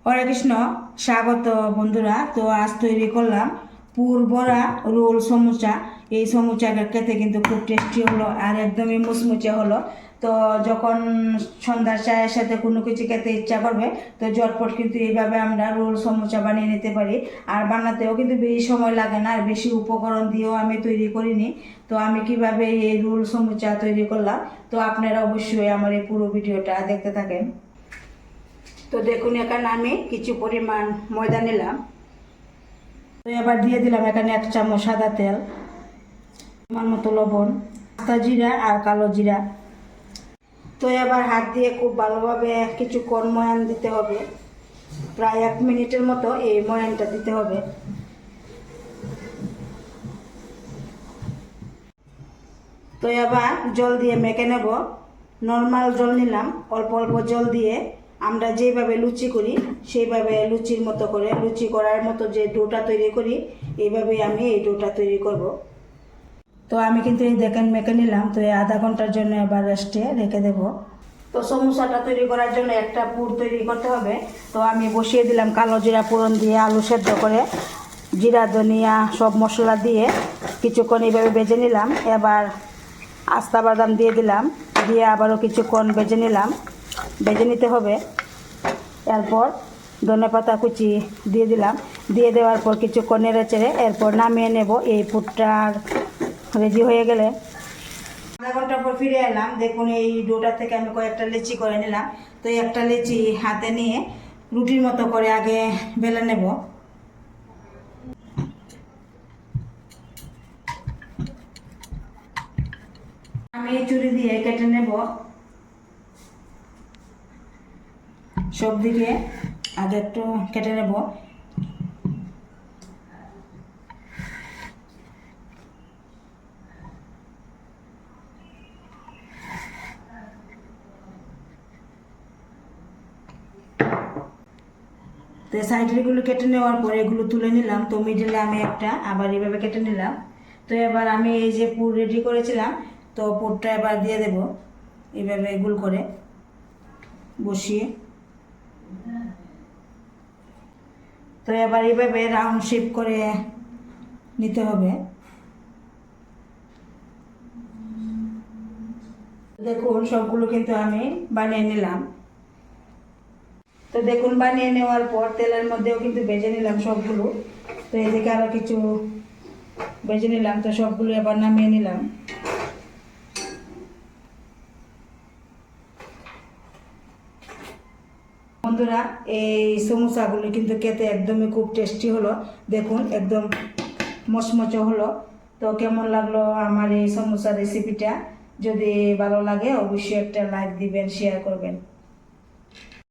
হরে কৃষ্ণ, স্বাগত বন্ধুরা। তো আজ তৈরি করলাম পুর বড়া রোল সমুচা। এই সমুচাটা খেতে কিন্তু খুব টেস্টি হলো আর একদমই মুচমুচে হলো। তো যখন সন্ধ্যার চায়ের সাথে কোনো কিছু খেতে ইচ্ছা করবে তো ঝটপট কিন্তু এইভাবে আমরা রোল সমুচা বানিয়ে নিতে পারি। আর বানাতেও কিন্তু বেশি সময় লাগে না আর বেশি উপকরণ দিয়েও আমি তৈরি করিনি। তো আমি কিভাবে এই রোল সমুচা তৈরি করলাম, তো আপনারা অবশ্যই আমার এই পুরো ভিডিওটা দেখতে থাকেন। তো দেখুন, এখানে আমি কিছু পরিমাণ ময়দা নিলাম। তো এবার দিয়ে দিলাম এখানে 1 চামচ সাদা তেল, আমার মতো লবণ, আস্তা জিরা আর কালো জিরা। তো এবার হাত দিয়ে খুব ভালোভাবে কিছুক্ষণ ময়ান দিতে হবে, প্রায় 1 মিনিটের মতো এই ময়ানটা দিতে হবে। তো এবার জল দিয়ে মেখে নেব। নর্মাল জল নিলাম, অল্প অল্প জল দিয়ে আমরা যেভাবে লুচি করি সেইভাবে লুচির মতো করে লুচি করার মতো যে ডোটা তৈরি করি এইভাবে আমি এই ডোটা তৈরি করব। তো আমি কিন্তু এই দেখেন মেখে নিলাম। তো এই আধা ঘন্টার জন্য এবার রেস্টে রেখে দেব। তো সমোসাটা তৈরি করার জন্য একটা পুর তৈরি করতে হবে। তো আমি বসিয়ে দিলাম কালো জিরা ফোড়ন দিয়ে আলু সেদ্ধ করে জিরা ধনিয়া সব মশলা দিয়ে কিছুক্ষণ এইভাবে ভেজে নিলাম। এবার আস্তা বাদাম দিয়ে দিলাম, দিয়ে আবারও কিছুক্ষণ ভেজে নিলাম, ভেজে নিতে হবে। এরপর ধনেপাতা কুচি দিয়ে দিলাম, দিয়ে দেওয়ার পর কিছুক্ষণ নেড়ে চেড়ে এরপর নামিয়ে নেব। এই পুরটার রেডি হয়ে গেলে আধা ঘন্টা পর ফিরে এলাম। দেখুন এই ডোটা থেকে আমি কয়েকটা লেচি করে নিলাম। তো একটা লেচি হাতে নিয়ে রুটির মতো করে আগে বেলে নেব। আমি ছুরি দিয়ে কেটে নেব সব দিকে, আগে একটু কেটে নেব। তো সাইডগুলো কেটে নেওয়ার পরে এগুলো তুলে নিলাম। তো মিডিলে আমি একটা আবার এভাবে কেটে নিলাম। তো এবার আমি এই যে পুর রেডি করেছিলাম, তো পুরটা এবার দিয়ে দেব এইভাবে গোল করে বসিয়ে। তো এবার এইভাবে রাউন্ড শেপ করে নিতে হবে। দেখুন সবগুলো কিন্তু আমি বানিয়ে নিলাম। তো দেখুন বানিয়ে নেওয়ার পর তেলের মধ্যেও কিন্তু ভেজে নিলাম সবগুলো। তো এদিকে আরও কিছু ভেজে নিলাম। তো সবগুলো এবার নামিয়ে নিলাম। বন্ধুরা, এই সমোসাগুলো কিন্তু খেতে একদমই খুব টেস্টি হলো। দেখুন একদম মচমচে হলো। তো কেমন লাগলো আমার এই সমোসা রেসিপিটা? যদি ভালো লাগে অবশ্যই একটা লাইক দিবেন, শেয়ার করবেন।